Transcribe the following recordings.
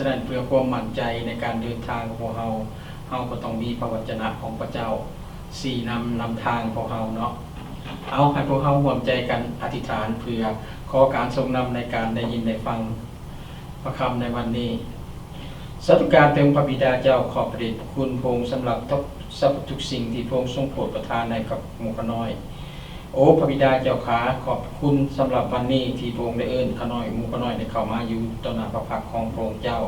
ะนั้นเพื่อความมั่นใจในการเดินทางของพวกเราก็ต้องมีพระวจนะของพระเจ้าสี่นำทางพวกเราเนาะเอาให้พวกเราร่วมใจกันอธิษฐานเพื่อขอการทรงนำในการได้ยินได้ฟังพระคำในวันนี้สาธุการเต็มพระบิดาเจ้าขอบพระเดชพระคุณพระองค์สำหรับทุกสิ่งที่พระองค์ทรงโปรดประทานในกับหมู่ข้าน้อยโอ้พระบิดาเจ้าขาขอบคุณสำหรับวันนี้ที่พระองค์ได้เอิ้นข้าน้อยหมู่ข้าน้อยได้เข้ามาอยู่ต่อหน้าพระพักของพระองค์เจ้า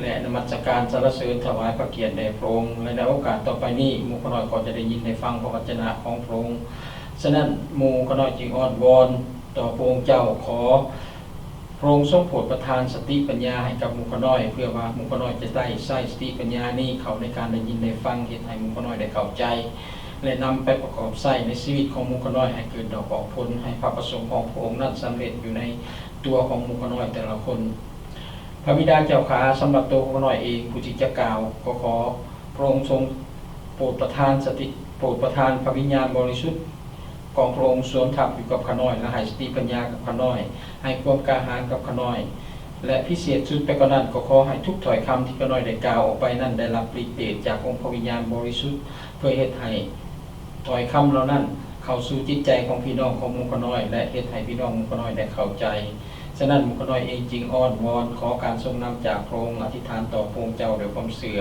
และนมัสการสรรเสริญถวายพระเกียรติแด่พระองค์และในโอกาสต่อไปนี้หมู่ข้าน้อยก็จะได้ยินได้ฟังพระวจนะของพระองค์ฉะนั้นหมู่ข้าน้อยจึงอ้อนวอนต่อพระองค์เจ้าขอพระองค์ทรงโปรดประทานสติปัญญาให้กับหมู่ข้าน้อยเพื่อว่าหมู่ข้าน้อยจะได้ใช้สติปัญญานี้เข้าในการได้ยินได้ฟังเฮ็ดให้หมู่ข้าน้อยได้เข้าใจและนำไปประกอบใช้ในชีวิตของหมู่ข้าน้อยให้เกิดดอกออกผลให้พระประสงค์ของพระองค์นั้นสำเร็จอยู่ในตัวของหมู่ข้าน้อยแต่ละคนพระบิดาเจ้าขาสำหรับตัวข้าน้อยเองผู้ที่จะกล่าวก็ขอพระองค์ทรงโปรดประทานสติโปรดประทานพระวิญญาณบริสุทธิ์ของพระองค์สวมทับอยู่กับข้าน้อยและให้สติปัญญากับข้าน้อยให้ความกล้าหาญกับข้าน้อยและพิเศษสุดไปกว่านั้นก็ขอให้ทุกถ้อยคำที่ข้าน้อยได้กล่าวออกไปนั้นได้รับฤทธิ์เดชจากองค์พระวิญญาณบริสุทธิ์เพื่อเฮ็ดให้ถ้อยคำเหล่านั้นเข้าสู่จิตใจของพี่น้องของหมู่ข้าน้อยและเฮ็ดให้พี่น้องหมู่ข้าน้อยได้เข้าใจฉะนั้นหมู่ข้าน้อยเองจึงอ้อนวอนขอการทรงนำจากพระองค์อธิษฐานต่อพระองค์เจ้าด้วยความเชื่อ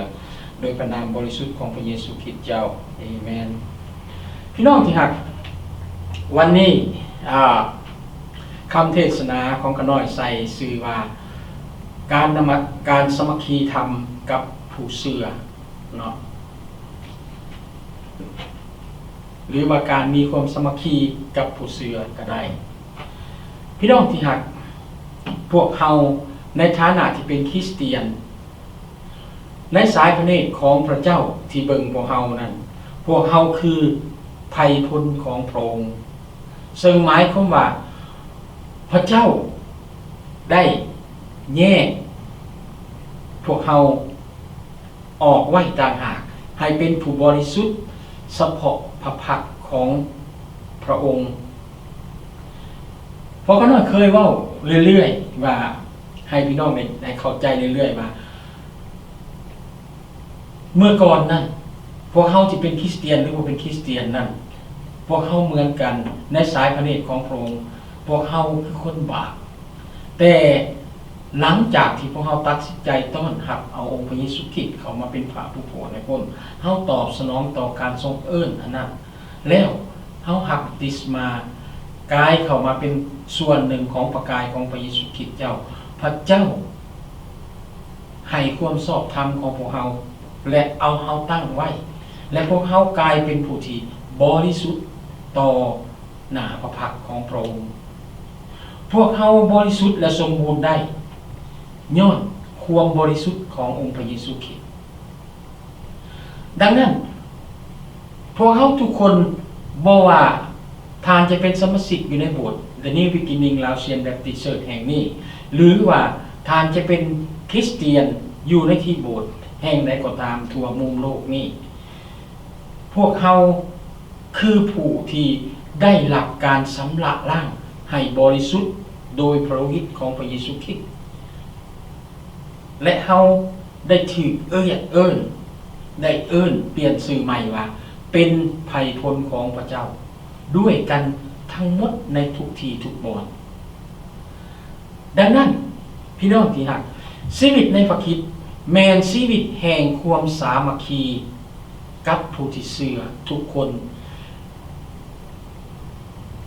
โดยพระนามบริสุทธิ์ของพระเยซูคริสต์เจ้าอาเมนพี่น้องที่รักวันนี้คำเทศนาของข้าน้อยใส่ชื่อว่าการสมัคคีธรรมกับผู้เชื่อเนาะหรือว่าการมีความสมัคคีกับผู้เชื่อก็ได้พี่น้องที่รักพวกเราในฐานะที่เป็นคริสเตียนในสายพระเนตรของพระเจ้าที่เบิ่งพวกเรานั้นพวกเราคือไพพลของพระองค์ซึ่งหมายความว่าพระเจ้าได้แยกพวกเราออกไว้ต่างหากให้เป็นผู้บริสุทธิ์เฉพาะพระพักของพระองค์เพราะก็น้อยเคยเว้าเรื่อยๆว่าให้พี่น้องได้เข้าใจเรื่อยๆว่าเมื่อก่อนนั้นพวกเขาที่เป็นคริสเตียนหรือว่าเป็นคริสเตียนนั้นพวกเขาเหมือนกันในสายพระเนตรของพระองค์พวกเขาคือคนบาปแต่หลังจากที่พวกเขาตัดสินใจต้อนรับเอาองค์พระเยซูคริสต์เข้ามาเป็นพระผู้โปรดในคนเขาตอบสนองต่อการทรงเอิ้นอันนั้นแล้วเขาหักติสมากายเข้ามาเป็นส่วนหนึ่งของพระกายของพระเยซูคริสต์เจ้าพระเจ้าให้ความชอบธรรมของพวกเขาและเอาเฮาตั้งไว้และพวกเฮากลายเป็นผู้ที่บริสุทธิ์ต่อหน้าพระพักตร์ของพระองค์พวกเฮาบริสุทธิ์และสมบูรณ์ได้ย้อนความบริสุทธิ์ขององค์พระเยซูคริสต์ดังนั้นพวกเฮาทุกคนบ่ว่าทานจะเป็นสมาชิกอยู่ในโบสถ์ The New Beginning Laotian Baptist Church แห่งนี้หรือว่าทานจะเป็นคริสเตียนอยู่ในที่โบสถ์แห่งใดก็ตามทั่วมุมโลกนี้พวกเขาคือผู้ที่ได้รับการสำระล้างให้บริสุทธิ์โดยพระโลหิตของพระเยซูคริสต์และเขาได้ถือเอิ้นเปลี่ยนชื่อใหม่ว่าเป็นไพพลของพระเจ้าด้วยกันทั้งหมดในทุกที่ทุกบอนดังนั้นพี่น้องที่รักชีวิตในพระคริสต์แม่นชีวิตแห่งความสามัคคีกับผู้ที่เชื่อทุกคน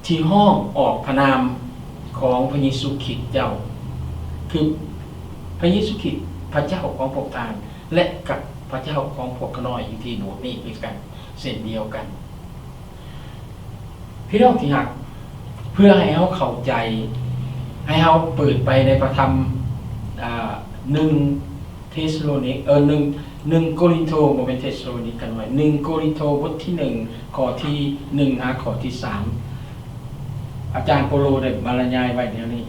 ที่ห้องออกพระนามของพระเยซูคริสต์เจ้าคือพระเยซูคริสต์พระเจ้าของพวกท่านและกับพระเจ้าของพวกข้าน้อยอยู่ที่โบสถ์นี้ด้วยกันเช่นเดียวกันพี่น้องที่รักเพื่อให้เขาเข้าใจให้เขาเปิดไปในพระธรรม1 เทสโลนิก1 โกรินโธบ่เป็นเทสโลนิกกันไว้1 โกรินโธบทที่1ข้อที่1หาข้อที่3อาจารย์โปโลได้บรรยายไว้เดี๋ยวนี้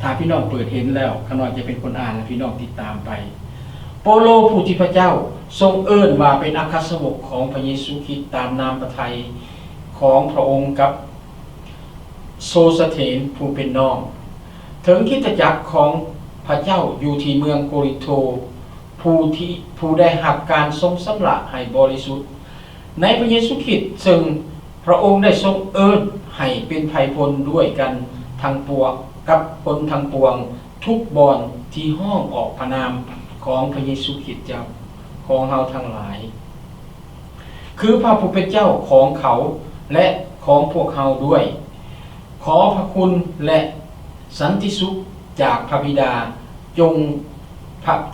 ถ้าพี่น้องเปิดเห็นแล้วข้าน้อยจะเป็นคนอ่านและพี่น้องติดตามไปโปโลผู้ที่พระเจ้าทรงเอิ้นว่าเป็นอัครสาวกของพระเยซูคริสต์ตามนามพระทัยของพระองค์กับโซสเถนผู้เป็นน้องถึงคริสตจักรของพ พระเจ้าอยู่ที่เมืองโกรินโธผู้ได้รับการทรงสำระให้บริสุทธิ์ในพระเยซูคริสต์ซึ่งพระองค์ได้ทรงเอิ้นให้เป็นไผพลด้วยกันทั้งปวงกับคนทั้งปวงทุกบอนที่ห้องออกพระนามของพระเยซูคริสต์เจ้าของเฮาทั้งหลายคือพระผู้เป็นเจ้าของเขาและของพวกเฮาด้วยขอพระคุณและสันติสุขจากพระบิดา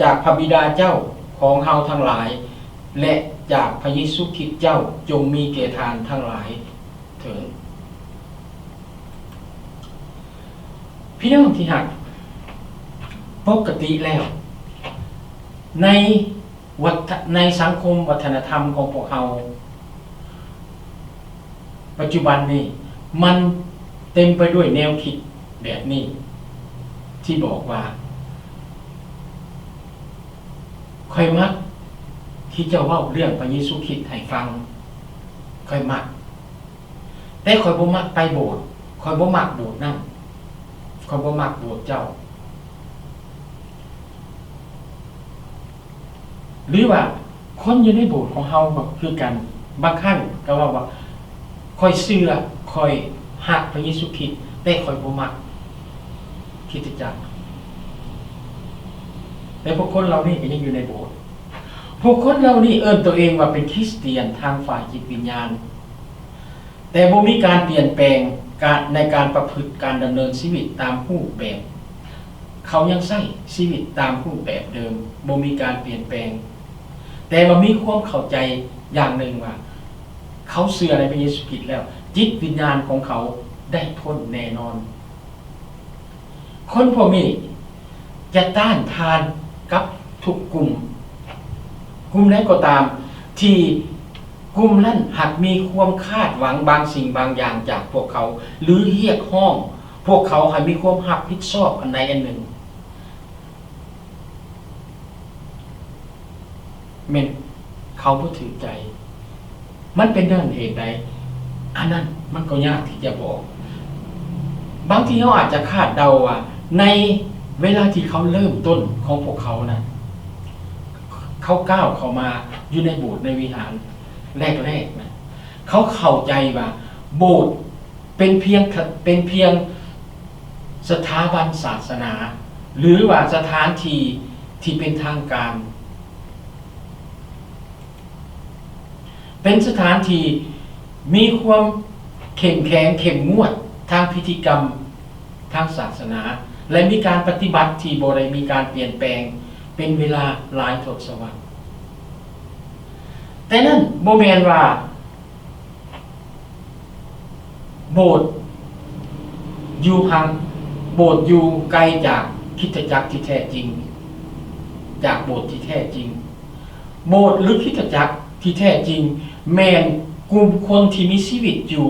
จากพระบิดาเจ้าของเฮาทั้งหลายและจากพระเยซูคริสต์เจ้าจงมีแก่ทานทั้งหลายเถิดพี่น้องที่รักปกติแล้วในสังคมวัฒนธรรมของพวกเราปัจจุบันนี้มันเต็มไปด้วยแนวคิดแบบนี้ที่บอกว่าค่อยมักที่จะเว้าเรื่องพระเยซูคริสต์ให้ฟังค่อยมักแต่ค่อยบ่มักไปโบสถ์ค่อยบ่มักโบสถ์นั่นค่อยบ่มักโบสถ์เจ้าหรือว่าคนอยู่ในโบสถ์ของเฮาก็คือกันบางครั้งก็ว่าค่อยเชื่อค่อยฮักพระเยซูคริสต์แต่ค่อยบ่มักคริสตจักรแต่พวกคนเรานี่ก็ยังอยู่ในโบสถ์พวกคนเรานี่เอิ้นตัวเองว่าเป็นคริสเตียนทางฝ่ายจิตวิญญาณแต่บ่มีการเปลี่ยนแปลงในการประพฤติการดำเนินชีวิตตามรูปแบบเขายังใช้ชีวิตตามรูปแบบเดิมบ่มีการเปลี่ยนแปลงแต่ว่ามีความเข้าใจอย่างหนึ่งว่าเขาเชื่อในพระเยซูคริสต์แล้วจิตวิญญาณของเขาได้พ้นแน่นอนคนพวกนี้จะต้านทานกับทุกกลุ่มใดก็ตามที่กลุ่มนั้นหากมีความคาดหวังบางสิ่งบางอย่างจากพวกเขาหรือเรียกร้องพวกเขาให้มีความรับผิดชอบอันใดอันหนึ่งแม่นเขาบ่ถือใจมันเป็นเรื่องเหตุใดอันนั้นมันก็ยากที่จะบอกบางทีเขาอาจจะคาดเดาว่าในเวลาที่เขาเริ่มต้นของพวกเขานะเขาก้าวเข้ามาอยู่ในโบสถ์ในวิหารแรกๆนะเขาเข้าใจว่าโบสถ์เป็นเพียงสถาบันศาสนาหรือว่าสถานที่ที่เป็นทางการเป็นสถานที่มีความเข้มแข็งเข้มงวดทางพิธีกรรมทางศาสนาและมีการปฏิบัติที่บ่ได้มีการเปลี่ยนแปลงเป็นเวลาหลายทศวรรษแต่นั่นบ่แม่นว่าโบสถ์อยู่ไกลจากคริสตจักรที่แท้จริงจากโบสถ์ที่แท้จริงโบสถ์หรือคริสตจักรที่แท้จริงแม่นกลุ่มคนที่มีชีวิตอยู่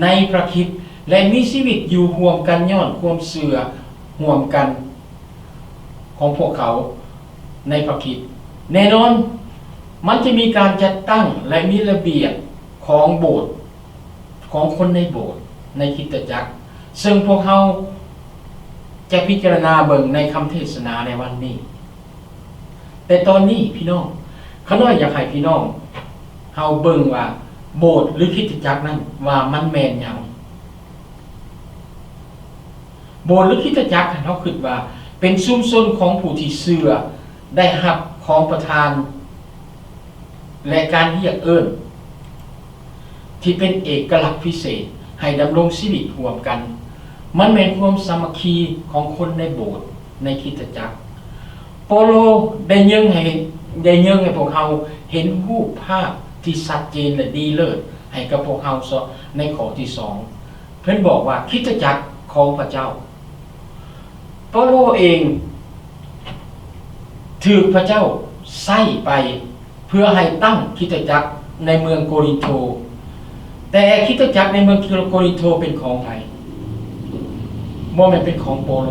ในพระคริสต์และมีชีวิตอยู่ร่วมกันย้อนความเชื่อร่วมกันของพวกเขาในพระคริสต์แน่นอนมันจะมีการจัดตั้งและมีระเบียบของโบสถ์ของคนในโบสถ์ในคริสตจักรซึ่งพวกเขาจะพิจารณาเบิ่งในคำเทศนาในวันนี้แต่ตอนนี้พี่น้องข้าน้อยอยากให้พี่น้องเฮาเบิ่งว่าโบสถ์หรือคริสตจักรนั้นว่ามันแม่นหยังโบสถ์หรือคริสตจักรเฮาคิดว่าเป็นชุมชนของผู้ที่เชื่อได้รับของประทานและการเรียกเอิ้นที่เป็นเอกลักษณ์พิเศษให้ดำรงชีวิตร่วมกันมันเป็นความสามัคคีของคนในโบสถ์ในคริสตจักรโปโลได้ยังให้พวกเราเห็นรูปภาพที่ชัดเจนและดีเลิศให้กับพวกเราในข้อที่2เพิ่นบอกว่าคริสตจักรของพระเจ้าโปโลเองถูกพระเจ้าใช้ไปเพื่อให้ตั้งคริสตจักรในเมืองโกรินโธแต่คริสตจักรในเมืองโกรินโธเป็นของใครบ่แม่นเป็นของโปโล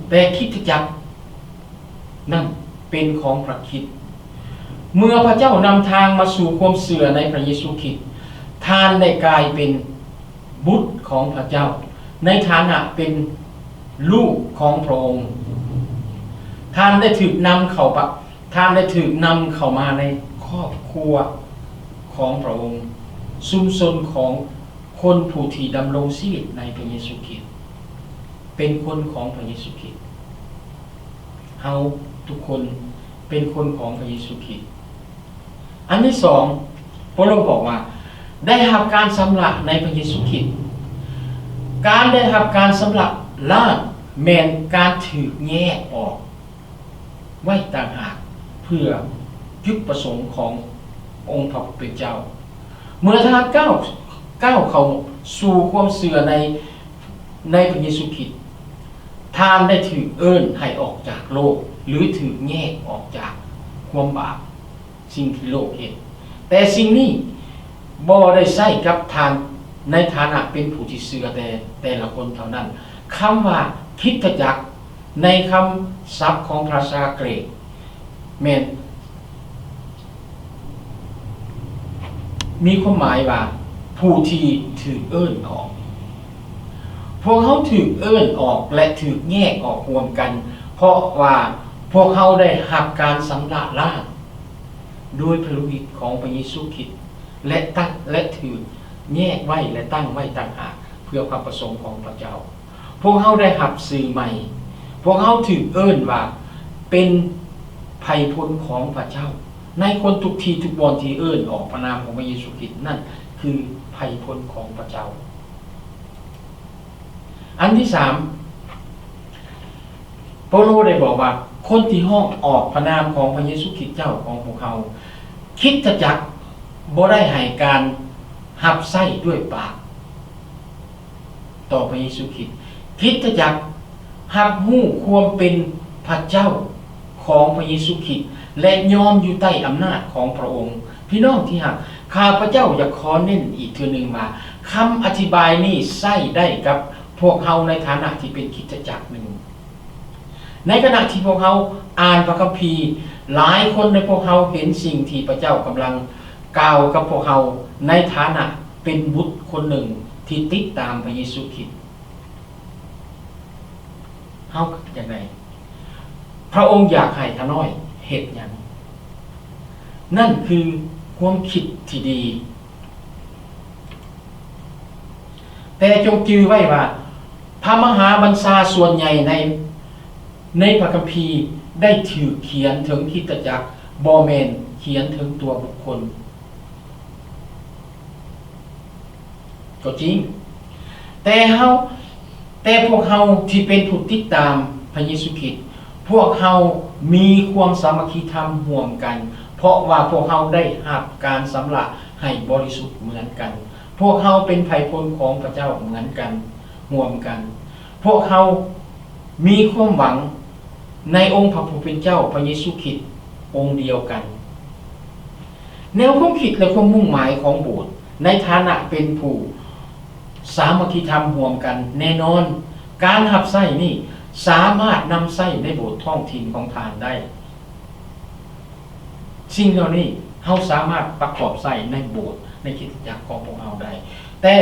แต่คริสตจักรนั่นเป็นของพระคริสต์เมื่อพระเจ้านำทางมาสู่ความเชื่อในพระเยซูคริสต์ท่านได้กลายเป็นบุตรของพระเจ้าในฐานะเป็นลูกของพระองค์ ท่านได้ถูกนำเข้าปะท่านได้ถูกนำเข้ามาในครอบครัวของพระองค์ชุมชนของคนผู้ที่ดำรงชีวิตในพระเยซูคริสต์เป็นคนของพระเยซูคริสต์เฮาทุกคนเป็นคนของพระเยซูคริสต์อันที่สองพระองค์บอกว่าได้รับการสำระในพระเยซูคริสต์การได้รับการสำระล้างแม่นการถูกแยกออกไว้ต่างหากเพื่อจุดประสงค์ขององค์พระผู้เป็นเจ้าเมื่อท่านก้าวเข้าสู่ความเชื่อในพระเยซูคริสต์ท่านได้ถูกเอิ้นให้ออกจากโลกหรือถูกแยกออกจากความบาปสิ่งที่โลกเห็นแต่สิ่งนี้บ่ได้ใช้กับท่านในฐานะเป็นผู้ที่เชื่อแต่ละคนเท่านั้นคำว่าคริสตจักรในคำศัพท์ของภาษากรีกแม่นมีความหมายว่าผู้ที่ถูกเอิ้นออกพวกเขาถูกเอิ้นออกและถูกแยกออกรวมกันเพราะว่าพวกเขาได้รับการสำระล้างด้วยพระโลหิตของพระเยซูคริสต์และถูกแยกไว้และตั้งไว้ต่างหากเพื่อความประสงค์ของพระเจ้าพวกเขาได้รับสื่อใหม่พวกเขาถูกเอิ้นว่าเป็นไผพลของพระเจ้าในคนทุกทีทุกบอนที่เอิ้นออกพระนามของพระเยซูคริสต์นั่นคือไผพลของพระเจ้าอันที่สามเปาโลได้บอกว่าคนที่ห้องออกพระนามของพระเยซูคริสต์เจ้าของพวกเขาคริสตจักรบ่ได้ให้การรับใช้ด้วยปากต่อพระเยซูคริสต์คริสตจักรรับรู้ความเป็นพระเจ้าของพระเยซูคริสต์และยอมอยู่ใต้อำนาจของพระองค์พี่น้องที่รักข้าพระเจ้าอยากขอเน้นอีกเทื่อนึงว่าคำอธิบายนี้ใช้ได้กับพวกเฮาในฐานะที่เป็นคริสตจักรหนึ่งในขณะที่พวกเฮาอ่านพระคัมภีร์หลายคนในพวกเฮาเห็นสิ่งที่พระเจ้ากำลังกล่าวกับพวกเฮาในฐานะเป็นบุตรคนหนึ่งที่ติดตามพระเยซูคริสต์เฮาอย่างไรพระองค์อยากให้ท่านน้อยเฮ็ดหยังนั่นคือความคิดที่ดีแต่จงจือไว้ว่าพระมหาบัญชาส่วนใหญ่ในพระคัมภีร์ได้ถูกเขียนถึงคริสตจักรบ่แม่นเขียนถึงตัวบุคคลก็จริงแต่พวกเฮาที่เป็นผู้ติดตามพระเยซูคริสต์พวกเฮามีความสามัคคีธรรมร่วมกันเพราะว่าพวกเฮาได้รับการสำระให้บริสุทธิ์เหมือนกันพวกเฮาเป็นไผพลของพระเจ้าเหมือนกันร่วมกันพวกเฮามีความหวังในองค์พระผู้เป็นเจ้าพระเยซูคริสต์องค์เดียวกันแนวความคิดและความมุ่งหมายของโบสถ์ในฐานะเป็นผู้สามัคคีธรรมร่วมกันแน่นอนการรับใช้นี่สามารถนำใช้ในโบสถ์ท้องถิ่นของทานได้สิ่งเหล่านี้เฮาสามารถประกอบใช้ในโบสถ์ในคริสตจักรของพวกเฮาได้แต่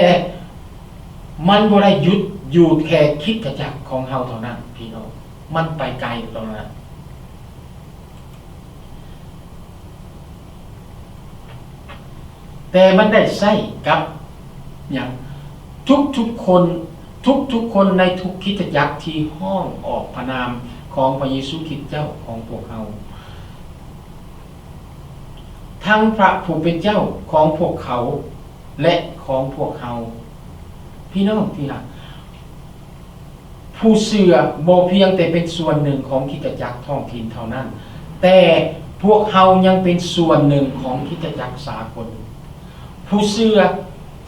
มันบ่ได้หยุดอยู่แค่คริสตจักรของเฮาเท่านั้นพี่น้องมันไปไกลตรงนั้นแต่มันได้ใช้กับอย่างทุกคนในทุกคริสตจักรที่ห้องออกพระนามของพระเยซูคริสต์เจ้าของพวกเฮาทั้งพระผู้เป็นเจ้าของพวกเขาและของพวกเฮาพี่น้องที่รักผู้เชื่อบ่เพียงแต่เป็นส่วนหนึ่งของคริสตจักรท้องถิ่นเท่านั้นแต่พวกเฮายังเป็นส่วนหนึ่งของคริสตจักรสากลผู้เชื่อ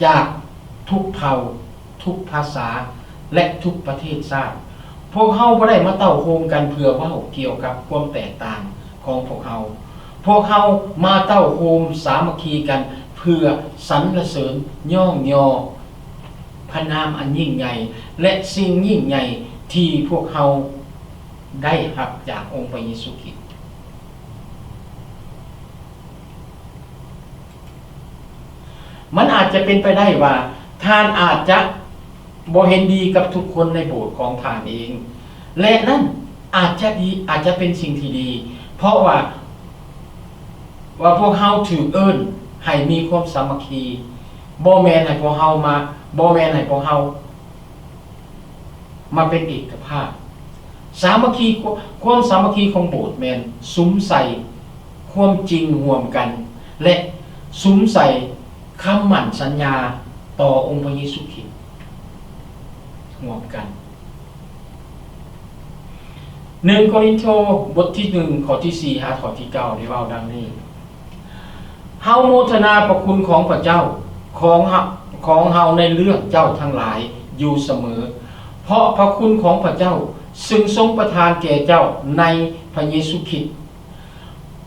จากทุกเผ่าทุกภาษาและทุกประเทศชาติพวกเฮาบ่ได้มาเต้าโฮมกันเพื่อเว้าเกี่ยวกับความแตกต่างของพวกเฮามาเต้าโฮมสามัคคีกันเพื่อสรรเสริญย่องยอพระนามอันยิ่งใหญ่และสิ่งยิ่งใหญ่ที่พวกเฮาได้รับจากองค์พระเยซูคริสต์มันอาจจะเป็นไปได้ว่าท่านอาจจะบ่เห็นดีกับทุกคนในโบสถ์ของท่านเองและนั่น อาจจะดีอาจจะเป็นสิ่งที่ดี เพราะว่าพวกเฮาถือเอิ้นให้มีความสามัคคีบ่แม่นให้พวกเฮามาบ่แม่นให้พวกเฮามาเป็นเอกภาพสามัคคีความสามัคคีของโบสถ์แม่นสุมใส่ความจริงร่วมกัน และสุมใส่คำมั่นสัญญาต่อองค์พระเยซูคริสต์ร่วมกัน1 โครินธ์บทที่1ข้อที่4หาข้อที่9ได้เว้าดังนี้เฮาโมทนาพระคุณของพระเจ้าของเฮาในเรื่องเจ้าทั้งหลายอยู่เสมอเพราะพระคุณของพระเจ้าซึ่งทรงประทานแก่เจ้าในพระเยซูคริสต์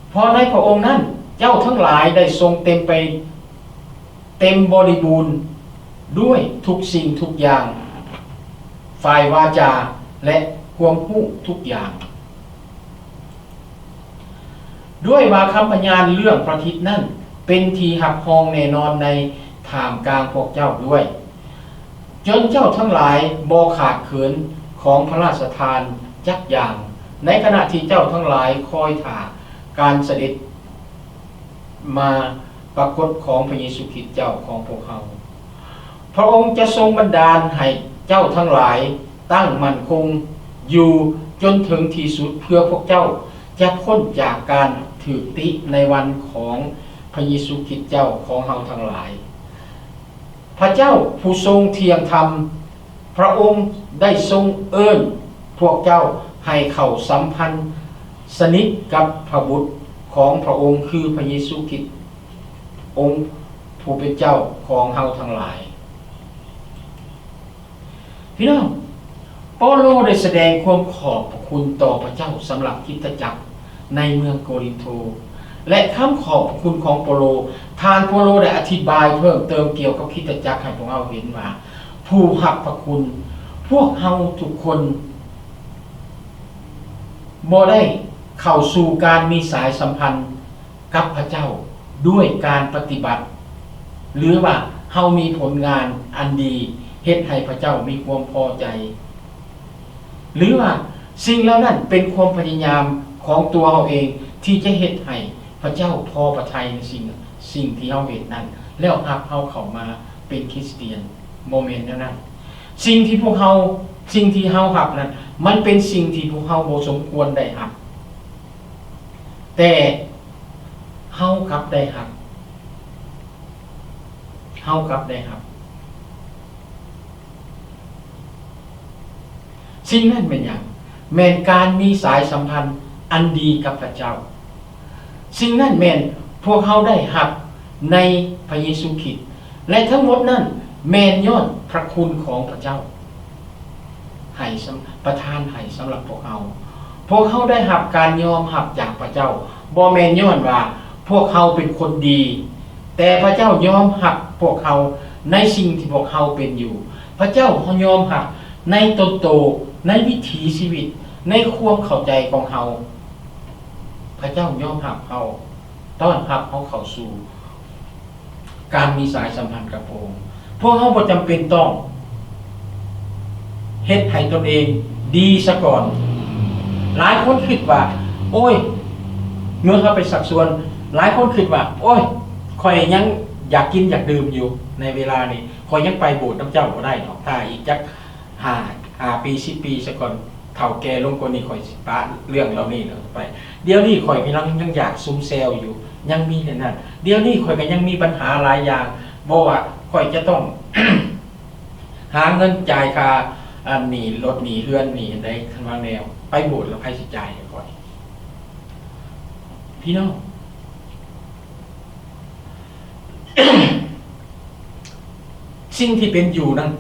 เพราะในพระองค์นั้นเจ้าทั้งหลายได้ทรงเต็มบริบูรณ์ด้วยทุกสิ่งทุกอย่างฝ่ายวาจาและความรู้ทุกอย่างด้วยว่าคำพยานเรื่องพระคริสต์นั้นเป็นที่หักหองแน่นอนในท่ามกลางพวกเจ้าด้วยจนเจ้าทั้งหลายบ่ขาดเขินของพระราชทานจักอย่างในขณะที่เจ้าทั้งหลายคอยท่าการเสด็จมาปรากฏของพระเยซูคริสต์เจ้าของพวกเขาพระองค์จะทรงบันดาลให้เจ้าทั้งหลายตั้งมั่นคงอยู่จนถึงที่สุดเพื่อพวกเจ้าจะพ้นจากการถือติในวันของพระเยซูคริสต์เจ้าของเฮาทั้งหลายพระเจ้าผู้ทรงเที่ยงธรรมพระองค์ได้ทรงเอิ้นพวกเจ้าให้เข้าสัมพันธ์สนิทกับพระบุตรของพระองค์คือพระเยซูคริสต์องค์ผู้เป็นเจ้าของเฮาทั้งหลายพี่น้องเปาโลได้แสดงความขอบพระคุณต่อพระเจ้าสำหรับคริสตจักรในเมืองโกรินโธและคำขอบพระคุณของเปาโลทานเปาโลได้อธิบายเพิ่มเติมเกี่ยวกับคริสตจักรให้พวกเราเห็นว่าผู้หักพระคุณพวกเฮาทุกคนบ่ได้เข้าสู่การมีสายสัมพันธ์กับพระเจ้าด้วยการปฏิบัติหรือว่าเฮามีผลงานอันดีเฮ็ดให้พระเจ้ามีความพอใจหรือว่าสิ่งเหล่านั้นเป็นความพยายามของตัวเฮาเองที่จะเฮ็ดให้พระเจ้าพอพระทัยในสิ่งที่เฮาเฮ็ดนั้นแล้วรับเฮาเข้ามาเป็นคริสเตียนโมเมนต์นั้นสิ่งที่เฮารับนั้นมันเป็นสิ่งที่พวกเฮาบ่สมควรได้รับแต่เฮากลับได้รับสิ่งนั้นเป็นหยังแม่นการมีสายสัมพันธ์อันดีกับพระเจ้าสิ่งนั้นแม่นพวกเฮาได้รับในพระเยซูคริสต์และทั้งหมดนั้นแม่นย้อนพระคุณของพระเจ้าให้ประทานให้สำหรับพวกเฮาได้รับการยอมรับจากพระเจ้าบ่แม่นย้อนว่าพวกเฮาเป็นคนดีแต่พระเจ้ายอมรับพวกเฮาในสิ่งที่พวกเฮาเป็นอยู่พระเจ้ายอมรับในตนโตในวิถีชีวิตในความเข้าใจของเฮาพระเจ้ายอมรับเฮาต้อนรับเฮาเข้าสู่การมีสายสัมพันธ์กับพระองค์พวกเฮาบ่จำเป็นต้องเฮ็ดให้ตนเองดีซะก่อนหลายคนคิดว่าโอ้ยเมื่อเขาไปสักส่วนหลายคนคิดว่าโอ้ยข่อยยังอยากกินอยากดื่มอยู่ในเวลานี้ข่อยยังไปโบสถ์น้ำเจ้าบ่ได้เนาะถ้าอีกจัก5ปี10ปีซะก่อนเฒ่าแก่ลงกว่านี้ข่อยสิปะเรื่องเหล่านี้แล้วไปเดี๋ยวนี้ข่อยกำลังยังอยากซุมแซวอยู่ยังมีนั่นเดี๋ยวนี้ข่อยก็ยังมีปัญหาหลายอย่างบ่ว่าข่อยจะต้อง หาเงินจ่ายค่าอันนี้รถหนีเรือนหนีได้ทันว่าแนวไปโบสถ์แล้วใครสิจ่ายให้ข่อยพี่น้อง สิ่งที่เป็นอยู่นั้น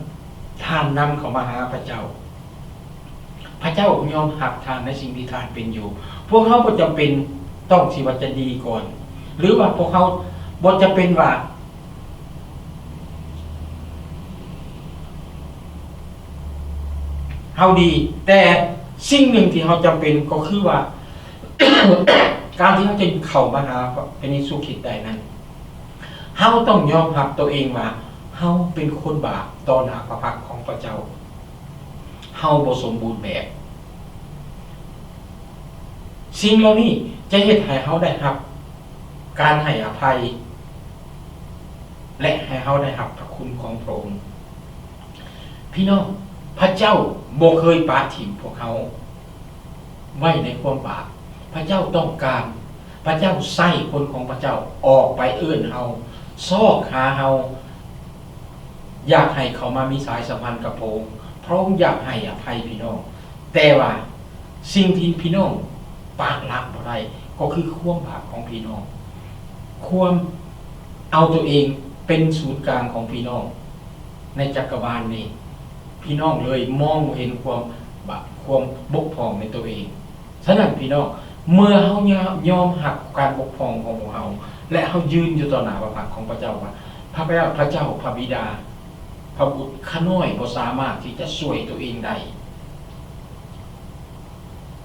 ท่านนำเขามาหาพระเจ้าพระเจ้ายอมรับทานในสิ่งที่ท่านเป็นอยู่พวกเขาบ่จำเป็นต้องสิว่าจะดีก่อนหรือว่าพวกเขาบ่จำเป็นว่าเฮาดีแต่สิ่งหนึ่งที่เฮาจำเป็นก็คือว่า การที่เฮาจะเข้ามาหาพระเยซูคริสต์ได้นั้นเฮาต้องยอมรับตัวเองว่าเฮาเป็นคนบาปต่อหน้าพระพักตร์ของพระเจ้าเฮาบ่สมบูรณ์แบบ สิ่งเหล่านี้จะเฮ็ดให้เฮาได้รับการให้อภัยและให้เฮาได้รับพระคุณของพระองค์พี่น้องพระเจ้าบ่เคยปาถิ่มพวกเฮาไว้ในความบาปพระเจ้าต้องการพระเจ้าใส่คนของพระเจ้าออกไปเอื้อนเฮาซอกหาเฮาอยากให้เขามามีสายสัมพันธ์กับพระองค์พระองค์อยากให้อภัยพี่น้องแต่ว่าสิ่งที่พี่น้องปากละบ่ได้ก็คือความบาปของพี่น้องความเอาตัวเองเป็นศูนย์กลางของพี่น้องในจักรวาลนี้พี่น้องเลยมองเห็นความบกพร่องในตัวเองฉะนั้นพี่น้องเมื่อเฮายอมหักการบกพร่องของพวกเฮาและเฮายืนอยู่ต่อหน้าพระพักของพระเจ้าว่าพระเจ้าพระบิดาพระบุตรข้าน้อยบ่สามารถที่จะช่วยตัวเองได้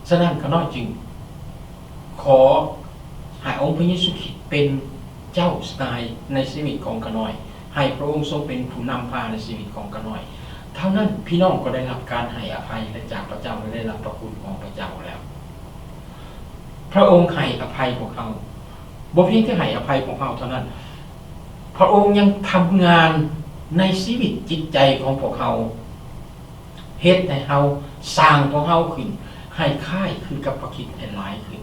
ฉะนั้นข้าน้อยจึงขอให้องค์พระเยซูคริสต์เป็นเจ้านายในชีวิตของข้าน้อยให้พระองค์ทรงเป็นผู้นำพาในชีวิตของข้าน้อยเท่านั้นพี่น้องก็ได้รับการให้อภัยและจากพระเจ้าและได้รับพระคุณของพระเจ้าแล้วพระองค์ให้อภัยพวกเขาบ่เพียงแค่ให้อภัยพวกเขาเท่านั้นพระองค์ยังทำงานในชีวิตจิตใจของพวกเขาเฮ็ดให้เฮาสร้างพวกเฮาขึ้นให้ค่ายคือกับพระคริสต์ให้หลายขึ้น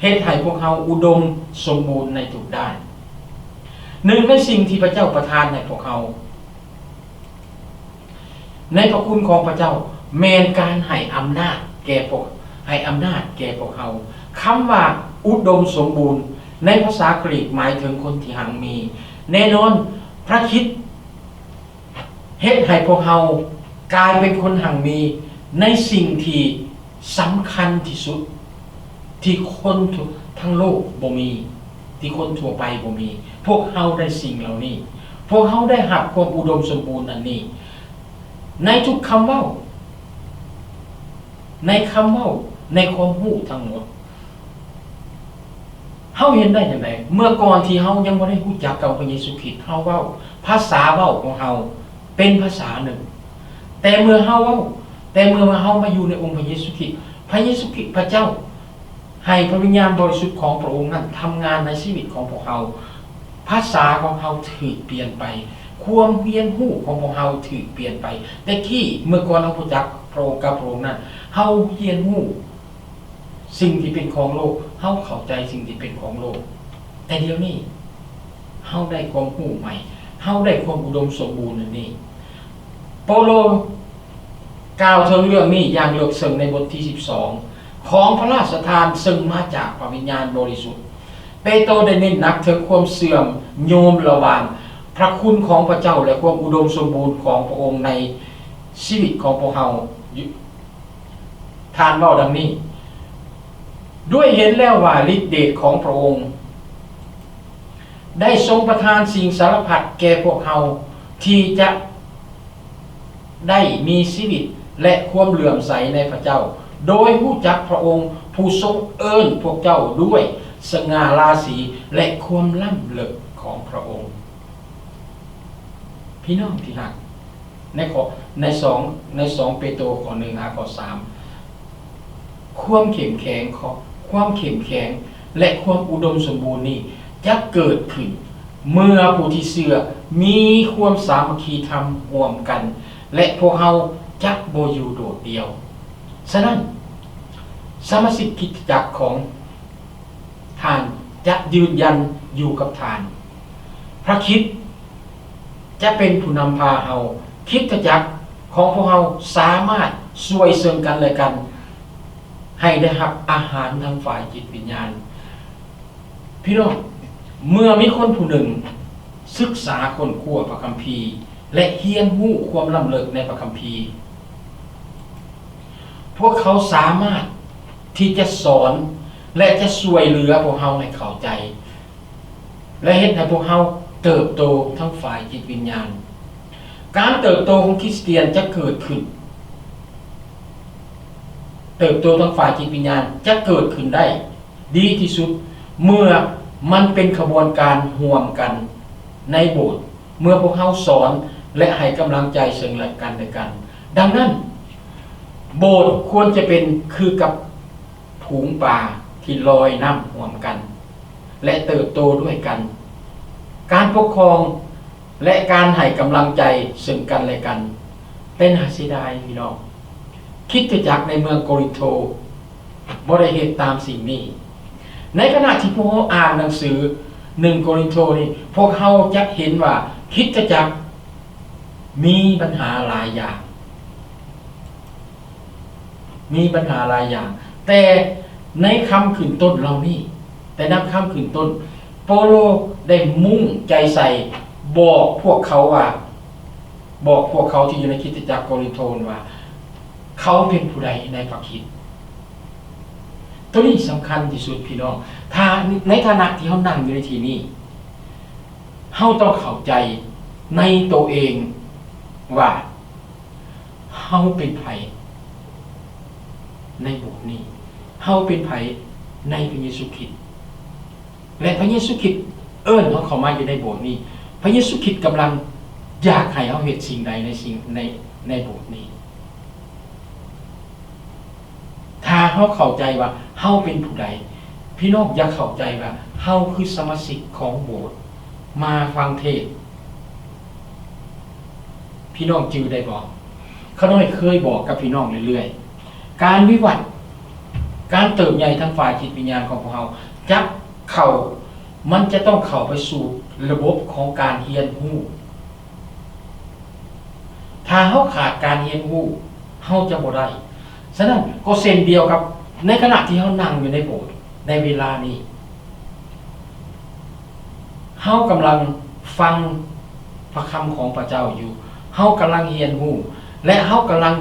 เฮ็ดให้พวกเฮาอุดมสมบูรณ์ในทุกด้านหนึ่งในสิ่งที่พระเจ้าประทานให้พวกเฮาในพระคุณของพระเจ้าแม้นการให้อำนาจแก่พวกเฮาคำว่าอุดมสมบูรณ์ในภาษากรีกหมายถึงคนที่หังมีแน่นอนพระคริสต์เฮ็ดให้พวกเฮากลายเป็นคนหังมีในสิ่งที่สำคัญที่สุดที่คนทั้งโลกบ่มีที่คนทั่วไปบ่มีพวกเฮาได้สิ่งเหล่านี้พวกเฮาได้รับความอุดมสมบูรณ์อันนี้ในทุกคำเว้าในความรู้ทั้งหมดเฮาเห็นได้จังได๋เมื่อก่อนที่เฮายังบ่ได้รู้จักกับพระเยซูคริสต์เฮาเว้าภาษาเว้าของเฮาเป็นภาษาหนึ่งแต่เมื่อเฮามาอยู่ในองค์พระเยซูคริสต์พระเจ้าให้พระวิญญาณบริสุทธิ์ของพระองค์นั้นทำงานในชีวิตของพวกเฮาภาษาของเฮาถูกเปลี่ยนไปความเรียนรู้ของพวกเฮาถูกเปลี่ยนไปแต่ที่เมื่อก่อนเฮารู้จักพระองค์กับพระองค์นั้นเฮาเรียนรู้สิ่งที่เป็นของโลกเฮาเข้าใจสิ่งที่เป็นของโลกแต่เดี๋ยวนี้เฮาได้ความรู้ใหม่เฮาได้ความอุดมสมบูรณ์นั่นนี่เปาโลกล่าวถึงเรื่องนี้อย่างลึกซึ้งในบทที่12ของพระราชทานซึ่งมาจากพระวิญญาณบริสุทธิ์เปโตรได้เน้นหนักถึงความเสื่อมโยมระหว่างพระคุณของพระเจ้าและความอุดมสมบูรณ์ของพระองค์ในชีวิตของพวกเฮาทานเว้าดังนี้ด้วยเห็นแล้วว่าฤทธิเดชของพระองค์ได้ทรงประทานสิ่งสารพัดแก่พวกเฮาที่จะได้มีชีวิตและความเหลื่อมใสในพระเจ้าโดยรู้จักพระองค์ผู้ทรงเอิ้นพวกเจ้าด้วยสง่าราศีและความล้ำเลิศของพระองค์พี่น้องที่รักใน2เปโตรข้อ1ข้อ3ความเข้มแข็งและความอุดมสมบูรณ์นี้จะเกิดขึ้นเมื่อผู้ที่เชื่อมีความสามัคคีธรรมร่วมกันและพวกเฮาจักบ่อยู่โดดเดียวฉะนั้นสมาชิกคริสตจักรของท่านจะยืนยันอยู่กับท่านพระคริสต์จะเป็นผู้นำพาเฮาคริสตจักรของพวกเฮาสามารถช่วยซึ่งกันและกันให้ได้รับอาหารทางฝ่ายจิตวิญญาณพี่น้องเมื่อมีคนผู้หนึ่งศึกษาค้นคว้าพระคัมภีร์และเรียนรู้ความล้ำเลิศในพระคัมภีร์พวกเขาสามารถที่จะสอนและจะช่วยเหลือพวกเฮาให้เข้าใจและเฮ็ดให้พวกเฮาเติบโตทั้งฝ่ายจิตวิญญาณการเติบโตของคริสเตียนจะเกิดขึ้นเติบโตทั้งฝ่ายจิตวิญญาณจะเกิดขึ้นได้ดีที่สุดเมื่อมันเป็นขบวนการร่วมกันในโบสถ์เมื่อพวกเฮาสอนและให้กำลังใจซึ่งกันและกันดังนั้นโบสถ์ควรจะเป็นคือกับ ฝูงป่าที่ลอยน้ำห่วมกันและเติบโตด้วยกันการปกครองและการให้กำลังใจซึ่งกันและกันเป็นหาเสียดายพี่น้องคริสตจักรในเมืองโกรินโธบ่ได้เฮ็ดตามสิ่งนี้ในขณะที่พวกเราอ่านหนังสือ1โกรินโธนี่พวกเราจะเห็นว่าคริสตจักรมีปัญหาหลายอย่างแต่ในคำขึ้นต้นเรานี่แต่นับคำขึ้นต้นเปาโลได้มุ่งใจใส่บอกพวกเขาที่อยู่ในคริสตจักรโกรินโธว่าเขาเป็นผู้ใดในพระคริสต์ตัวนี้สำคัญที่สุดพี่น้องถ้าในฐานะที่เขานั่งอยู่ในที่นี้เขาต้องเข้าใจในตัวเองว่าเขาเป็นไผในโบสถ์นี้เขาเป็นไผในพระเยซูคริสต์และพระเยซูคริสต์เขาเข้ามาอยู่ในโบสถ์นี้พระเยซูคริสต์กำลังอยากให้เขาเฮ็ดสิ่งใดในโบสถ์นี้ถ้าเขาเข้าใจว่าเขาเป็นผู้ใดพี่น้องอยากเข้าใจว่าเขาคือสมาชิกของโบสถ์มาฟังเทศน์พี่น้องจื่อได้บอกเขาน้อยเคยบอกกับพี่น้องเรื่อยๆการวิวัฒน์การเติบใหญ่ทางฝ่ายจิตวิญญาณของพวกเรามันจะต้องเข้าไปสู่ระบบของการเรียนรู้ถ้าเขาขาดการเรียนรู้เขาจะบ่ได้ฉะนั้นก็เช่นเดียวกับในขณะที่เขานั่งอยู่ในโบสถ์ในเวลานี้เขากำลังฟังพระคำของพระเจ้าอยู่เขากำลังเรียนรู้และเขากำลัง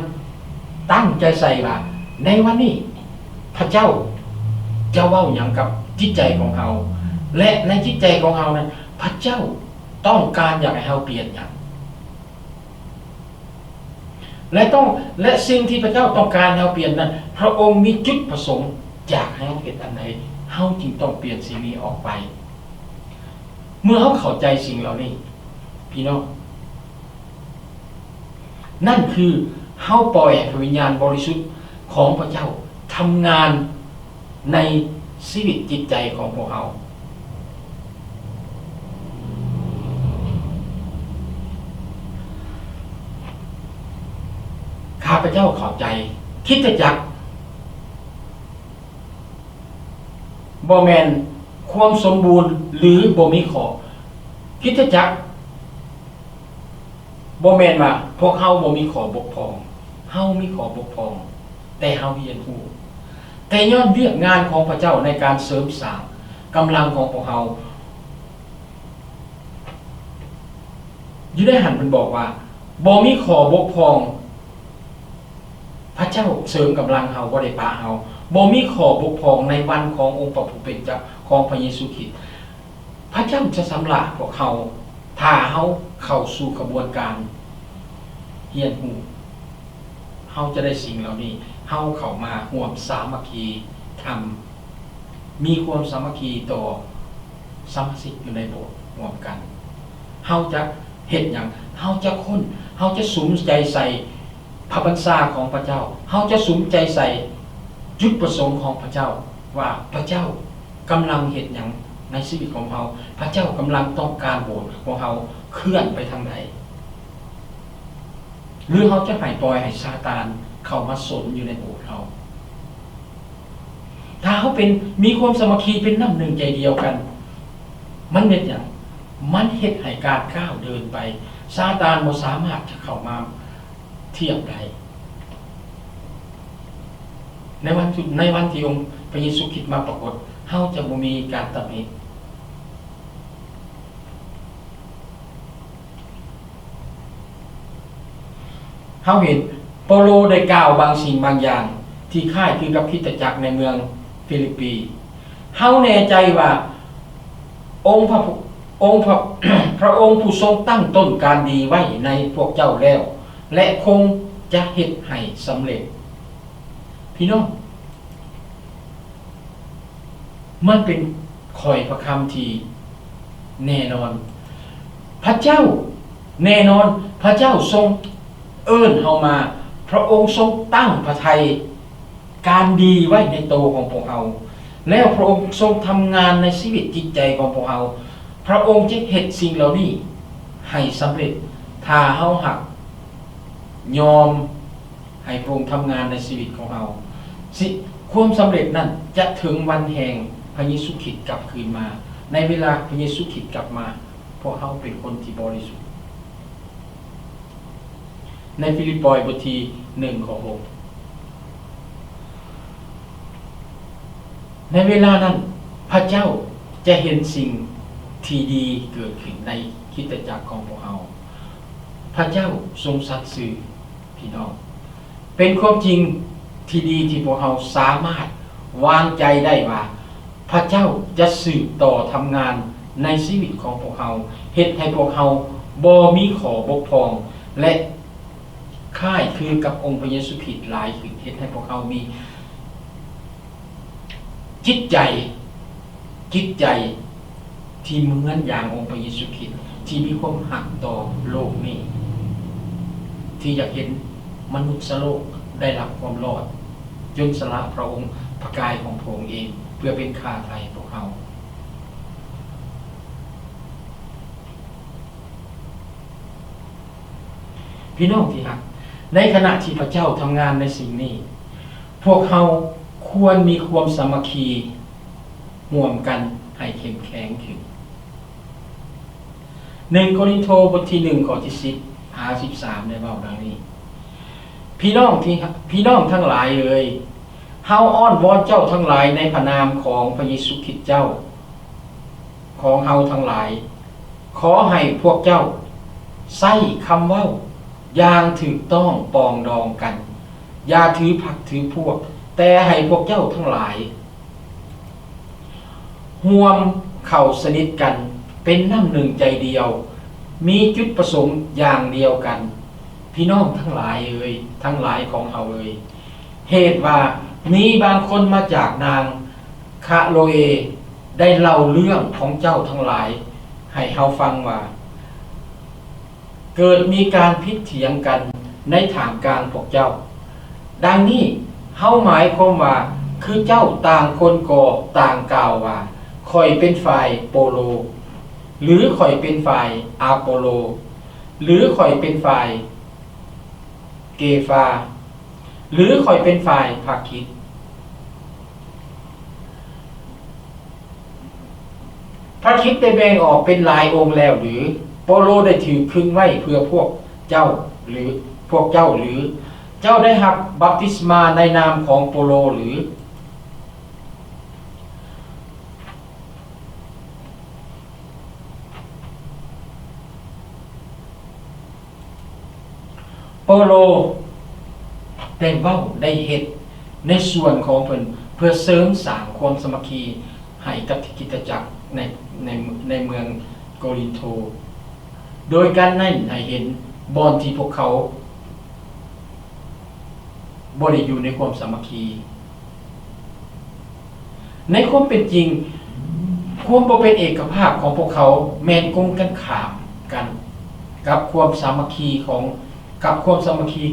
ตั้งใจใส่ว่าในวันนี้พระเจ้าจะเว้าหยังกับจิตใจของเขาและในจิตใจของเรานั้นพระเจ้าต้องการอยากให้เราเปลี่ยนอย่างและสิ่งที่พระเจ้าต้องการให้เราเปลี่ยนนั้นพระองค์มีจุดประสงค์อยากให้เราเปลี่ยนอันใดเราจึงต้องเปลี่ยนสิ่งนี้ออกไปเมื่อเราเข้าใจสิ่งเหล่านี้พี่น้องนั่นคือเราปล่อยให้พระวิญญาณบริสุทธิ์ของพระเจ้าทำงานในชีวิตจิตใจของพวกเราข้าพเจ้าเข้าใจคริสตจักรบ่แม่นความสมบูรณ์หรือบ่มีข้อคริสตจักรบ่แม่นว่าพวกเฮาบ่มีข้อบกพร่องเฮามีข้อบกพร่องแต่เฮาเรียนรู้แต่ย้อนเรียกงานของพระเจ้าในการเสริมสร้างกำลังของพวกเฮาอยู่ได้หันเพิ่นบอกว่าบ่มีข้อบกพร่องพระเจ้าเสริมกำลังเฮาบ่ได้ปะเฮาบ่มีข้อบกพร่องในวันขององค์พระผู้เป็นเจ้าของพระเยซูคริสต์พระเจ้าจะสำราญพวกเฮาถ้าเฮาเข้าสู่กระบวนการเรียนรู้เฮาจะได้สิ่งเหล่านี้เฮาเข้ามาร่วมสามัคคีทำมีความสามัคคีต่อสมาชิกอยู่ในโบสถ์ร่วมกันเฮาจะเฮ็ดหยังเฮาจะค้นเฮาจะสุมใจใส่พระบัญชาของพระเจ้าเฮาจะสุมใจใส่จุดประสงค์ของพระเจ้าว่าพระเจ้ากำลังเฮ็ดหยังในชีวิตของเฮาพระเจ้ากำลังต้องการโบสถ์ของเฮาเคลื่อนไปทางใดหรือเขาจะให้ปล่อยให้ซาตานเข้ามาสนอยู่ในโบสถ์เราถ้าเขามีความสามัคคีเป็นน้ำหนึ่งใจเดียวกันมันเป็นอย่างมันเฮ็ดให้การก้าวเดินไปซาตานบ่สามารถจะเข้ามาเทียบได้ในวันที่องค์พระเยซูคริสต์มาปรากฏเฮาจะบ่มีการตำหนิเฮาเห็นเปาโลได้กล่าวบางสิ่งบางอย่างที่คล้ายคือกับคริสตจักรในเมืองฟิลิปปีเฮาแน่ใจว่าองค์พระ พระองค์ผู้ทรงตั้งต้นการดีไว้ในพวกเจ้าแล้วและคงจะเฮ็ดให้สำเร็จพี่น้องมันเป็นคอยพระคำที่แน่นอนพระเจ้าแน่นอนพระเจ้าทรงเอิ้นเฮามาพระองค์ทรงตั้งพระทัย การดีไว้ในตัวของพวกเราแล้วพระองค์ทรงทำงานในชีวิตจิตใจของพวกเราพระองค์จะเฮ็ดสิ่งเหล่านี้ให้สำเร็จถ้าเฮาหักยอมให้พระองค์ทำงานในชีวิตของเราความสำเร็จนั้นจะถึงวันแห่งพระเยซูคริสต์กลับคืนมาในเวลาพระเยซูคริสต์กลับมาพวกเราเป็นคนที่บริสุทธิ์ในฟิลิปปอยบทที่1ข้อ6ในเวลานั้นพระเจ้าจะเห็นสิ่งที่ดีเกิดขึ้นในคริสตจักรของพวกเราพระเจ้าทรงสัตย์ซื่อพี่น้องเป็นความจริงที่ดีที่พวกเราสามารถวางใจได้ว่าพระเจ้าจะสืบต่อทำงานในชีวิตของพวกเราเฮ็ดให้พวกเราบ่มีข้อบกพร่องและคล้ายคือกับองค์พระเยซูคริสต์หลายขึ้นเฮ็ดให้พวกเรามีจิตใจที่เหมือนอย่างองค์พระเยซูคริสต์ที่มีความหักต่อโลกนี้ที่อยากเห็นมนุษย์โลกได้รับความรอดจนสละพระองค์พระกายของพระองค์เองเพื่อเป็นค่าไถ่พวกเราพี่น้องที่รักในขณะที่พระเจ้าทำงานในสิ่งนี้พวกเราควรมีความสามัคคีร่วมกันให้เข้มแข็งขึ้น1 โครินธ์บทที่1ข้อที่10 13ได้เว้าดังนี้พี่น้องทั้งหลายเอ่ยเฮาอ้อนวอนเจ้าทั้งหลายในพระนามของพระเยซูคริสต์เจ้าของเฮาทั้งหลายขอให้พวกเจ้าใช้คำเว้าอย่างถูกต้องปองดองกันอย่าถือพรรคถือพวกแต่ให้พวกเจ้าทั้งหลายร่วมเข้าสนิทกันเป็นน้ำหนึ่งใจเดียวมีจุดประสงค์อย่างเดียวกันพี่น้องทั้งหลายเอ่ยทั้งหลายของเฮาเอ่ยเหตุว่ามีบางคนมาจากนางคาโลเอได้เล่าเรื่องของเจ้าทั้งหลายให้เฮาฟังว่าเกิดมีการพิเถียงกันในฐานกลางพวกเจ้าดังนี้เฮาหมายความว่าคือเจ้าต่างคนก่อต่างกล่าวว่าข่อยเป็นฝ่ายโปโลหรือข่อยเป็นฝ่ายอาโปโลหรือข่อยเป็นฝ่ายเกฟาหรือข่อยเป็นฝ่ายภาคิดพระคริสต์ได้แบ่งออกเป็นหลายองค์แล้วหรือโปโลได้ถือครึ่งไว้เพื่อพวกเจ้าหรือพวกเจ้าหรือเจ้าได้รับบัพติศมาในนามของโปโลหรือโปโลได้เว้าได้เฮ็ดในส่วนของเพิ่นเพื่อเสริมสร้างความสามัคคีให้กับคริสตจักรในเมืองโกรินโธโดยการนั้นให้เห็นบอนที่พวกเขาบ่ได้อยู่ในความสามัคคีในความเป็นจริงความบ่เป็นเอกภาพของพวกเขาแม่นคงกันข้ามกันกับความสามัคคี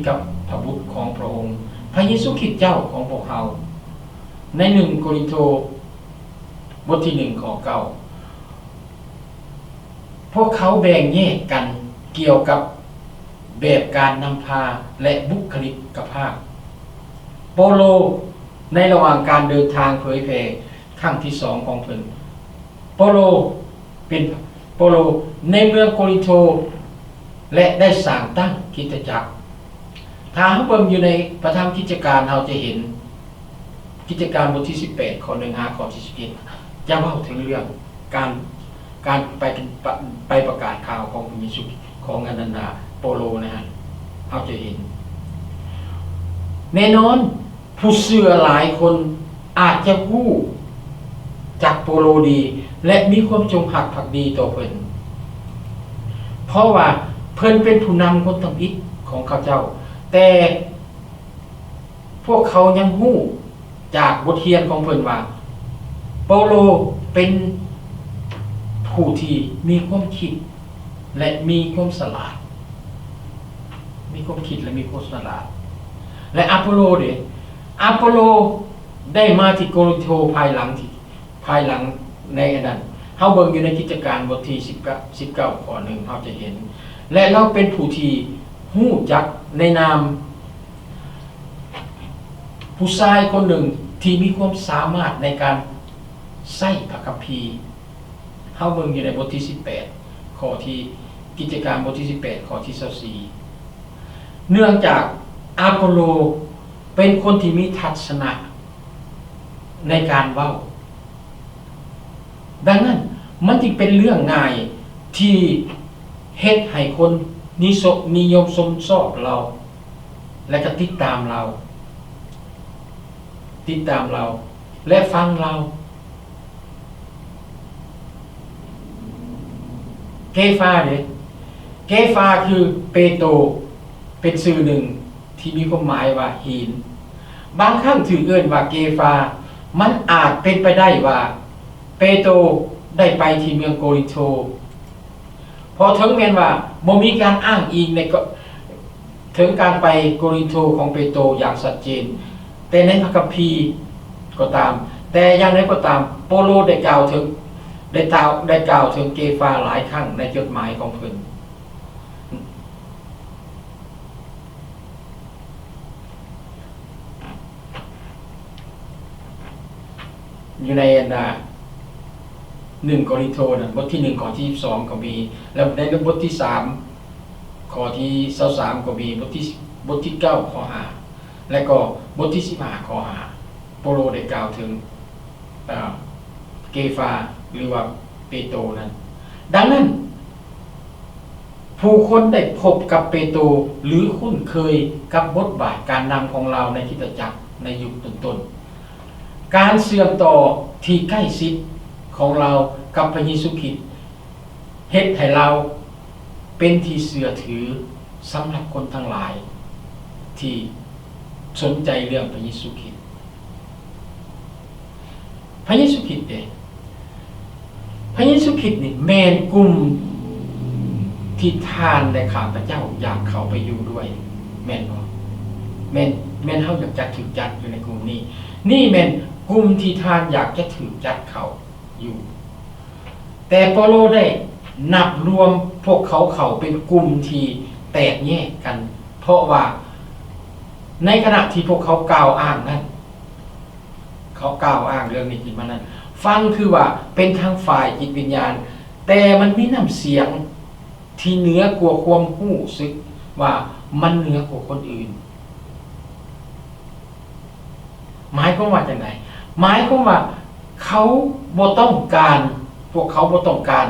กับพระบุตรของพระองค์พระเยซูคริสต์เจ้าของพวกเขาใน1 โครินธ์บทที่1ข้อ9พวกเขาแบ่งแยกกันเกี่ยวกับแบบการนำพาและบุคลิกภาพโปโลในระหว่างการเดินทางเผยแผ่ครั้งที่2ของเพิ่นโปโลในเมืองโครินโธและได้สร้างตั้งคริสตจักรถ้าเฮาเบิ่งอยู่ในพระธรรมกิจการเราจะเห็นกิจการบทที่18ข้อ1 5ข้อที่11จะเว้าถึงเรื่องการไปประกาศข่าวของพระเยซูของอนันดาโปโลนะฮะเราจะเห็นแน่นอนผู้เชื่อหลายคนอาจจะรู้จักโปโลดีและมีความจงรักภักดีต่อเพิ่นเพราะว่าเพิ่นเป็นผู้นำคนทำอิฐของเขาเจ้าแต่พวกเขายังรู้จากบทเรียนของเพิ่นว่าเปาโลเป็นผู้ที่มีความคิดและมีความฉลาดและอาโปโล อะโปโลได้มาที่โกรินโธภายหลังในอันนั้นเฮาเบิ่งอยู่ในกิจการบทที่19ข้อ1เฮาจะเห็นและเราเป็นผู้ที่ฮู้จักในนามผู้ชายคนหนึ่งที่มีความสามารถในการใช้พระคัมภีร์เฮาเบิ่งอยู่ในบทที่18ข้อที่กิจการบทที่18ข้อที่24เนื่องจากอะโปโลเป็นคนที่มีทัศนะในการเว้าดังนั้นมันจึงเป็นเรื่องง่ายที่เฮ็ดให้คนนิยมชอบเราและก็ติดตามเราและฟังเราเกฟาเนี่ยเกฟาคือเปโตรเป็นชื่อหนึ่งที่มีความหมายว่าหินบางครั้งถือเอิ้นว่าเกฟามันอาจเป็นไปได้ว่าเปโตรได้ไปที่เมืองโกรินโธพอถึงแม้นว่าบ่มีการอ้างอิงในถึงการไปโกรินโธของเปโตรอย่างชัดเจนแต่ในพระคัมภีร์ก็ตามแต่อย่างไรก็ตามโปโลได้กล่าวถึงเกฟาหลายครั้งในจดหมายของเพิ่นอยู่ใน1 โกรินโธบทที่1ข้อที่22ก็มีแล้วในบทที่3ข้อที่23ก็มีบทที่9ข้อ5และก็บทที่15ข้อ5โปโลได้กล่าวถึงเกฟาหรือว่าเปโตรนั้นดังนั้นผู้คนได้พบกับเปโตรหรือคุ้นเคยกับบทบาทการนำของเราในคริสตจักรในยุคต้นๆการเชื่อมต่อที่ใกล้ชิดของเรากับพระเยซูคริสต์เฮ็ดให้เราเป็นที่เชื่อถือสำหรับคนทั้งหลายที่สนใจเรื่องพระเยซูคริสต์พระเยซูคริสต์นี่แม่นกลุ่มที่ทานและข้าพเจ้าอยากเข้าไปอยู่ด้วยแม่นบ่แม่นเฮาอยากจะถูกจัดอยู่ในกลุ่มนี้นี่แม่นกลุ่มที่ทานอยากจะถูกจัดเข้าอยู่แต่เปาโลได้นับรวมพวกเขาเป็นกลุ่มที่แตกแยกกันเพราะว่าในขณะที่พวกเขากล่าวอ้างนั้นเขากล่าวอ้างเรื่องนี้ขึ้นมานั้นฟังคือว่าเป็นทางฝ่ายจิตวิญญาณแต่มันมีน้ำเสียงที่เหนือกว่าความรู้สึกว่ามันเหนือกว่าคนอื่นหมายความว่าจังได๋หมายความว่าเขาบ่ต้องการพวกเขาบ่ต้องการ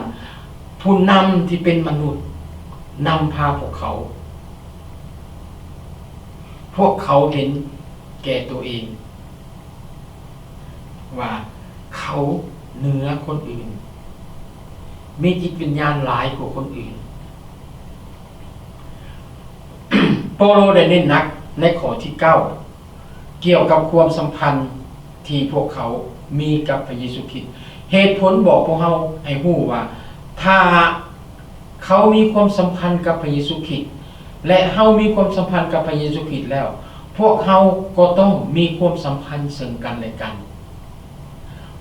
ผู้นำที่เป็นมนุษย์นำพาพวกเขาเห็นแก่ตัวเองว่าเขาเหนือคนอื่นมีจิตวิญญาณหลายกว่าคนอื่น โปโลได้เน้นหนักในข้อที่9เกี่ยวกับความสัมพันธ์ที่พวกเขามีกับพระเยซูคริสต์เหตุผลบอกพวกเราให้รู้ว่าถ้าเขามีความสัมพันธ์กับพระเยซูคริสต์และเฮามีความสัมพันธ์กับพระเยซูคริสต์แล้วพวกเฮาก็ต้องมีความสัมพันธ์ซึ่งกันและกัน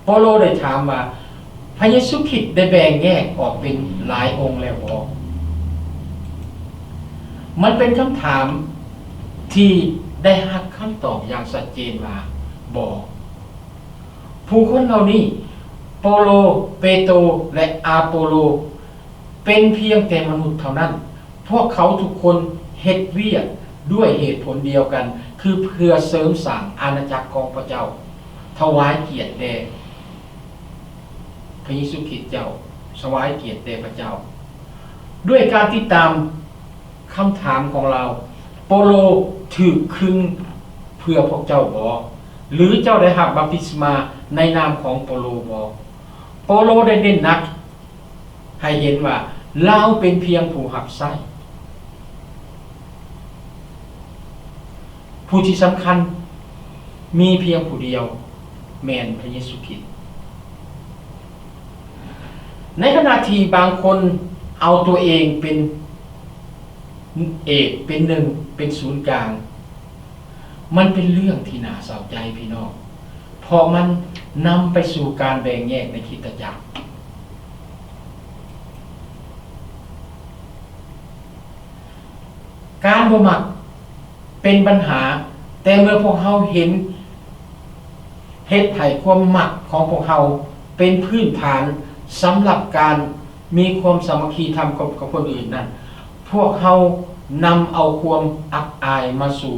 เปาโลได้ถามว่าพระเยซูคริสต์ได้แบ่งแยกออกเป็นหลายองค์แล้วบ่มันเป็นคำถามที่ได้รับคำตอบอย่างชัดเจนว่าบ่ผู้คนเหล่านี้เปาโลเปโตรและอาโปโลเป็นเพียงแต่มนุษย์เท่านั้นพวกเขาทุกคนเฮ็ดเวียกด้วยเหตุผลเดียวกันคือเพื่อเสริมสร้างอาณาจักรของพระเจ้าถวายเกียรติแด่พระเยซูคริสต์เจ้าถวายเกียรติแด่พระเจ้าด้วยการติดตามคำถามของเราเปาโลถูกคึงเพื่อพวกเจ้าบ่หรือเจ้าได้รับบัพติศมาในนามของเปาโลบ่เปาโลได้เน้นหนักให้เห็นว่าเราเป็นเพียงผู้รับใช้ผู้ที่สำคัญมีเพียงผู้เดียวแม่นพระเยซูคริสต์ในขณะที่บางคนเอาตัวเองเป็นเอกเป็นหนึ่งเป็นศูนย์กลาง มันเป็นเรื่องที่น่าเศร้าใจพี่น้องเพราะมันนำไปสู่การแบ่งแยกในคริสตจักรการบ่มักเป็นปัญหาแต่เมื่อพวกเฮาเห็นเฮ็ดให้ความมักของพวกเฮาเป็นพื้นฐานสำหรับการมีความสามัคคีธรรมกับคนอื่นนั่นพวกเฮานำเอาความอับอายมาสู่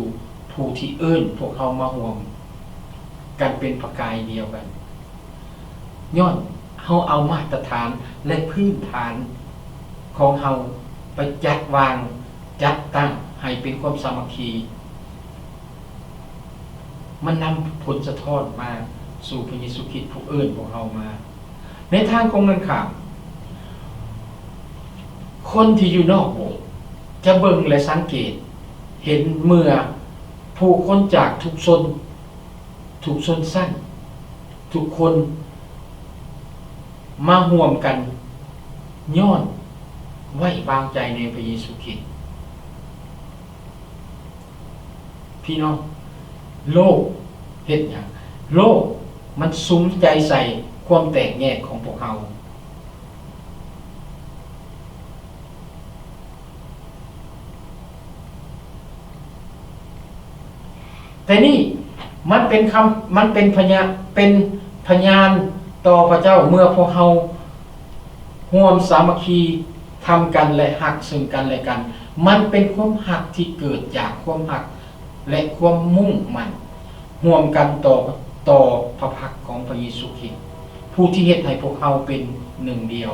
ผู้ที่เอิ้นพวกเฮามาร่วมกันเป็นประกายเดียวกันย้อนเฮาเอามาตรฐานและพื้นฐานของเฮาไปจัดวางจัดตั้งให้เป็นความสามัคคีมันนำผลสะท้อนมาสู่พระเยซูคริสต์ผู้เอิ้นพวกเฮามาในทางของมันข้ามคนที่อยู่นอกโบสถ์จะเบิ่งและสังเกตเห็นเมื่อผู้คนจากทุกชนสั้นทุกคนมาร่วมกันย้อนไว้วางใจในพระเยซูคริสต์พี่น้องโลกเฮ็ดหยังโลกมันสุมใจใส่ความแตกแยกของพวกเฮาแต่นี่มันเป็นพยานต่อพระเจ้าเมื่อพวกเฮาร่วมสามัคคีทำกันและฮักซึ่งกันและกันมันเป็นความฮักที่เกิดจากความฮักและความมุ่งมั่นร่วมกันต่อพระพักของพระเยซูคริสต์ผู้ที่เฮ็ดให้พวกเฮาเป็นหนึ่งเดียว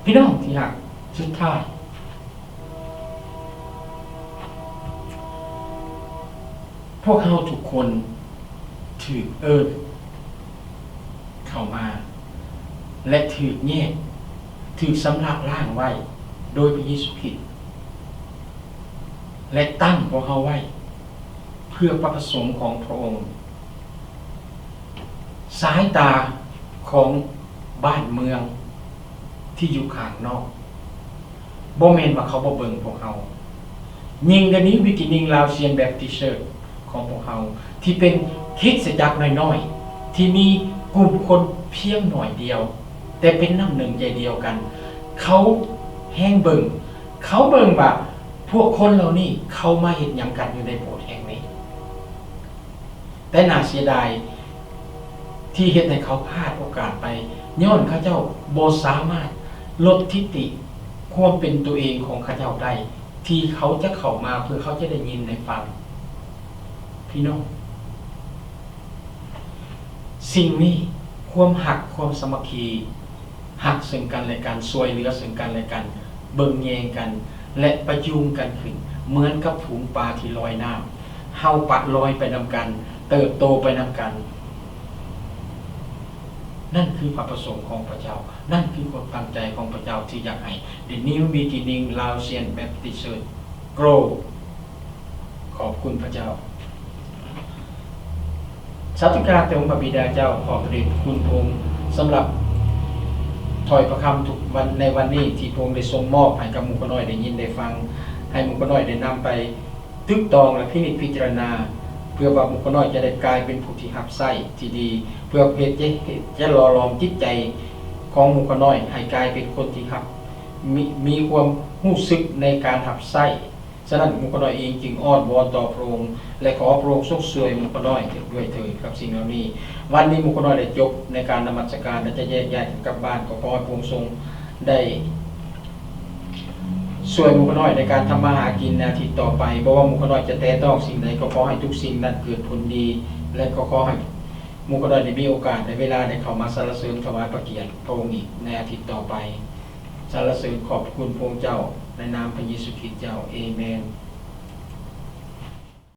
พี่น้องที่ฮักสุดท้ายพวกเฮาทุกคนถูกเอิ้นเข้ามาและถูกแยกถูกสำรับร่างไว้โดยพระเยซูคริสต์และตั้งพวกเฮาไว้เพื่อพระประสงค์ของพระองค์สายตาของบ้านเมืองที่อยู่ข้างนอกบ่แม่นว่าเขาบ่เบิ่งพวกเฮายิ่งเดี๋ยวนี้วิกินิงลาวเซียนแบปติสต์เชิร์ชของพวกเฮาที่เป็นคริสตจักรน้อยๆที่มีกลุ่มคนเพียงหน่อยเดียวแต่เป็นน้ำหนึ่งใจเดียวกันเขาแห้งเบิ่งว่าพวกคนเหล่านี้เขามาเฮ็ดหยังกันอยู่ในโบสถ์แห่งนี้แต่น่าเสียดายที่เฮ็ดให้เขาพลาดโอกาสไปย้อนเขาเจ้าบ่สามารถลดทิฏฐิความเป็นตัวเองของเขาเจ้าได้ที่เขาจะเข้ามาเพื่อเขาจะได้ยินได้ฟังพี่น้องสิ่งนี้ความหักความสามัคคีหักซึ่งกันและกันช่วยเหลือซึ่งกันและกันเบิ่งแยงกันและประยุงกันขึ้นเหมือนกับฝูงปลาที่ลอยน้ำเฮาปะลอยไปนำกันเติบโตไปนำกันนั่นคือพระประสงค์ของพระเจ้านั่นคือความตั้งใจของพระเจ้าที่อยากให้ The New Beginning Laotian Baptist Church Grow ขอบคุณพระเจ้าสาธุการแด่องค์พระบิดาเจ้าขอพระเดชคุณพระองค์สำหรับถ้อยประคำทุกวันในวันนี้ที่พระองค์ได้ทรงมอบให้กับหมู่คนน้อยได้ยินได้ฟังให้หมู่คนน้อยได้นำไปตึกตองและพินิจพิจารณาเพื่อว่าหมู่คนน้อยจะได้กลายเป็นผู้ที่รับใช้ที่ดีเพื่อเฮ็ดจะหล่อหลอมจิตใจของหมู่คนน้อยให้กลายเป็นคนที่รับมีความรู้สึกในการรับใช้ฉะนั้นหมู่คนน้อยเองจึงอ้อนวอนต่อพระองค์และขอพระองค์ทรงช่วยหมู่คนน้อยด้วยเถิดกับสิ่งเหล่านี้วันนี้หมู่คนน้อยได้จบในการนมัสการและจะแยกย้ายกลับบ้านก็ขอให้พระองค์ทรงได้ช่วยหมู่คนน้อยในการทำมาหากินในอาทิตย์ต่อไปเพราะว่าหมู่คนน้อยจะแตะต้องสิ่งใดก็ขอให้ทุกสิ่งนั้นเกิดผลดีและก็ขอให้หมู่คนน้อยได้มีโอกาสในเวลาได้เข้ามาสรรเสริญถวายพระเกียรติพระองค์อีกในอาทิตย์ต่อไปสรรเสริญขอบคุณพระองค์เจ้าในนามพระเยซูคริสต์เจ้าเอเมน